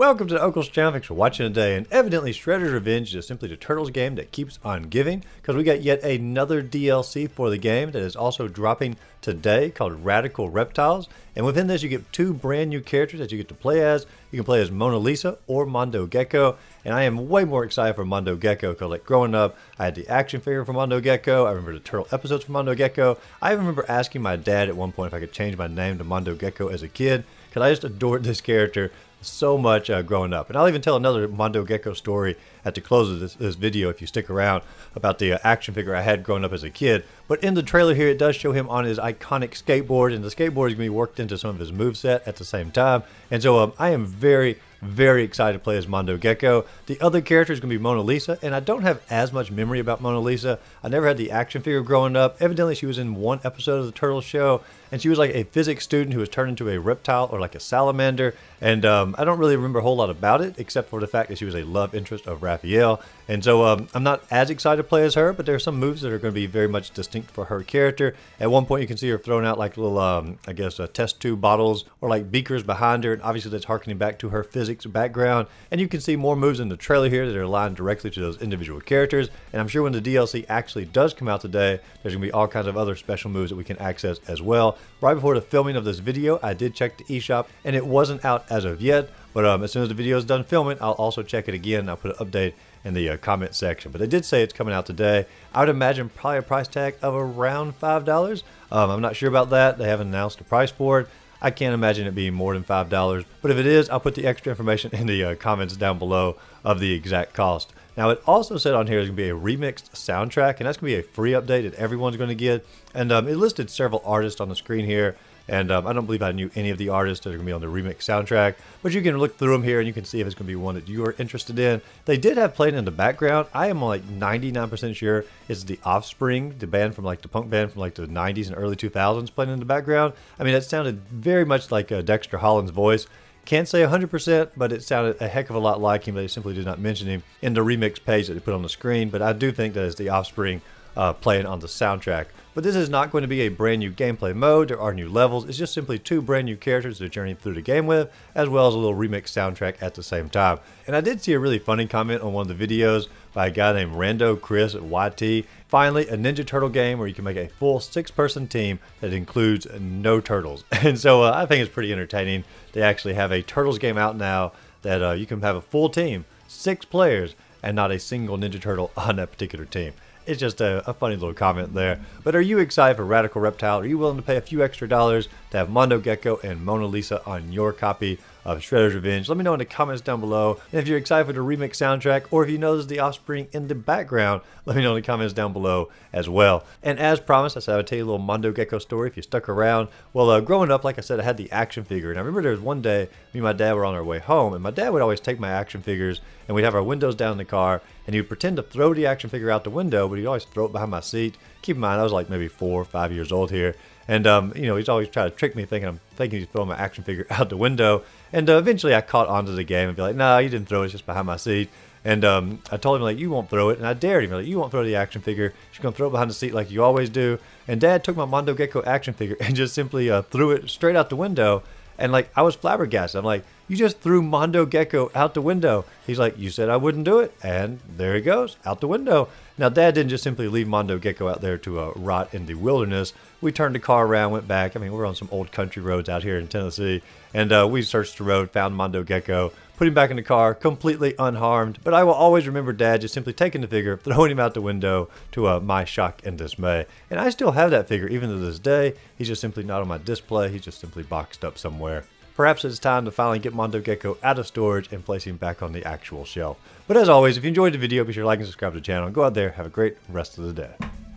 Welcome to the Uncle's channel. Thanks for watching today. And evidently, Shredder's Revenge is simply the Turtles game that keeps on giving, because we got yet another DLC for the game that is also dropping today called Radical Reptiles. And within this, you get two brand new characters that you get to play as. You can play as Mona Lisa or Mondo Gecko. And I am way more excited for Mondo Gecko because, like, growing up, I had the action figure for Mondo Gecko. I remember the turtle episodes for Mondo Gecko. I even remember asking my dad at one point if I could change my name to Mondo Gecko as a kid, because I just adored this character so much growing up. And I'll even tell another Mondo Gecko story at the close of this video if you stick around about the action figure I had growing up as a kid. But in the trailer here, it does show him on his iconic skateboard, and the skateboard is going to be worked into some of his moveset at the same time. And so I am very excited to play as Mondo Gecko. The other character is going to be Mona Lisa, and I don't have as much memory about Mona Lisa. I never had the action figure growing up. Evidently, she was in one episode of the Turtles show, and she was like a physics student who was turned into a reptile or like a salamander. And I don't really remember a whole lot about it, except for the fact that she was a love interest of Raphael. And so I'm not as excited to play as her, but there are some moves that are going to be very much distinct for her character. At one point, you can see her throwing out like little, I guess, test tube bottles or like beakers behind her. And obviously, that's harkening back to her physics background. And you can see more moves in the trailer here that are aligned directly to those individual characters. And I'm sure when the DLC actually does come out today, there's going to be all kinds of other special moves that we can access as well. Right before the filming of this video, I did check the eShop, and it wasn't out as of yet. But as soon as the video is done filming, I'll also check it again. I'll put an update in the comment section. But they did say it's coming out today. I would imagine probably a price tag of around $5. I'm not sure about that. They haven't announced a price for it. I can't imagine it being more than $5. But if it is, I'll put the extra information in the comments down below of the exact cost. Now, it also said on here there's going to be a remixed soundtrack, and that's going to be a free update that everyone's going to get. And it listed several artists on the screen here. And I don't believe I knew any of the artists that are going to be on the remix soundtrack. But you can look through them here and you can see if it's going to be one that you are interested in. They did have playing in the background. I am like 99% sure it's The Offspring, the band from like the punk band from like the 90s and early 2000s playing in the background. I mean, that sounded very much like Dexter Holland's voice. Can't say 100%, but it sounded a heck of a lot like him. They simply did not mention him in the remix page that they put on the screen. But I do think that it's The Offspring playing on the soundtrack. But this is not going to be a brand new gameplay mode. There are new levels. It's just simply two brand new characters to journey through the game with, as well as a little remix soundtrack at the same time. And I did see a really funny comment on one of the videos by a guy named Rando Chris at YT. Finally, a Ninja Turtle game where you can make a full 6-person team that includes no turtles. And so I think it's pretty entertaining. They actually have a Turtles game out now that you can have a full team, 6 players, and not a single Ninja Turtle on that particular team. It's just a funny little comment there. But are you excited for Radical Reptile? Are you willing to pay a few extra dollars to have Mondo Gecko and Mona Lisa on your copy of Shredder's Revenge? Let me know in the comments down below. And if you're excited for the remix soundtrack, or if you notice The Offspring in the background, let me know in the comments down below as well. And as promised, I said I would tell you a little Mondo Gecko story if you stuck around. Well, growing up, like I said, I had the action figure. And I remember there was one day, me and my dad were on our way home, and my dad would always take my action figures, and we'd have our windows down in the car, and he would pretend to throw the action figure out the window, but he'd always throw it behind my seat. Keep in mind, I was like maybe 4 or 5 years old here. And, you know, he's always trying to trick me thinking he's throwing my action figure out the window. And eventually I caught onto the game and be like, no, you didn't throw it, it's just behind my seat. And I told him, like, you won't throw it. And I dared him, like, you won't throw the action figure. You're going to throw it behind the seat like you always do. And Dad took my Mondo Gecko action figure and just simply threw it straight out the window. And, like, I was flabbergasted. I'm like, you just threw Mondo Gecko out the window. He's like, you said I wouldn't do it. And there he goes, out the window. Now, Dad didn't just simply leave Mondo Gecko out there to rot in the wilderness. We turned the car around, went back. I mean, we're on some old country roads out here in Tennessee. And we searched the road, found Mondo Gecko, put him back in the car, completely unharmed. But I will always remember Dad just simply taking the figure, throwing him out the window to my shock and dismay. And I still have that figure even to this day. He's just simply not on my display. He's just simply boxed up somewhere. Perhaps it's time to finally get Mondo Gecko out of storage and place him back on the actual shelf. But as always, if you enjoyed the video, be sure to like and subscribe to the channel. Go out there, have a great rest of the day.